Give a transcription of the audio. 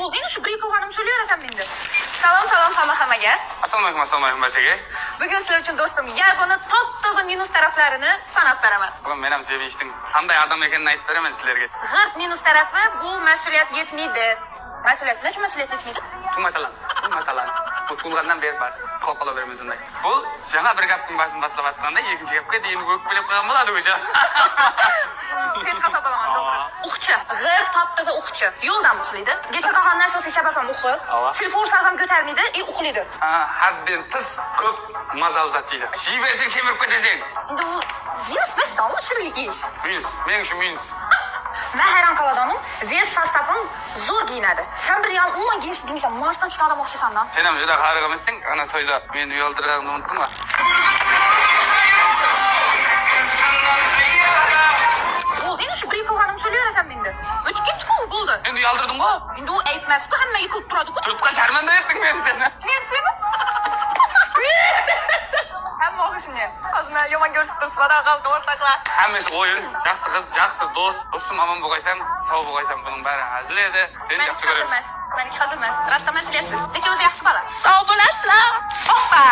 Bo'ldi, endi shu bir-ikki xonimni so'ylaverasan menda. Salom hammaga. Assalomu alaykum barchaga. Bugun sizlar uchun do'stim yagona top-toza minus taraflarini sanab beraman. Bugun men ham sevib eshitdim. Qanday odam ekanini aytib beraman sizlarga. G'irt minus tarafi bu mas'uliyat yetmaydi. Mas'uliyat nechun mas'uliyat yetmaydi? Tumatalan. Bu tug'ilgandan beri bor. Qolaveramiz unday. Bu yana bir gapning basini boshlab atganda ikkinchi gapga deyin o'qib bilib qo'ygan bo'ladi o'sha. Tez xafa bo'laman, to'g'ri. O'qchi, g'irt top-toza o'qchi. Yo'ldan uxlaydi. Kecha qolgan asosiy sababim uxi. Telefon sazam ko'tarmaydi, uxlaydi. Haddan tez ko'p mazal zatiydi. Shey bersang kemirib ketasan. Endi u minus emasmi, shirinlik yeyish. Men shu minus. Men hayron qolganim, ves sostavim zo'r giyinadi. Sen bir ham umuman giyinish bilmaysan, Marsdan tushgan odam o'xshaysan-da. Sen ham juda qarg'amsan, ana to'yda meni uyaltirganimni unutdingmi? Bo'ldi, endi shu bir-ikki xonimni so'ylaverasan menda. O'tib ketdi-ku, bo'ldi. Endi uyaltirding-ku? Endi u ayb emas-ku, hammaga kulib turadi-ku. Turibqa sharmanda etding meni seni. Men seni? Hamma o'xshini. Hozir men yomon ko'rsattirsa, xalqqa o'rtoqlar. Hammasi o'yin, yaxshi qiz, yaxshi do'st, do'stim omon bo'lgaysam, sog' bo'lgaysam, buning bari hazil edi. Seni yaxshi ko'raman. Meniki hazil emas. Rostdan mas'uliyatsiz. Lekin o'zi yaxshi bola. Sog' bo'lasizlar. Hoppa!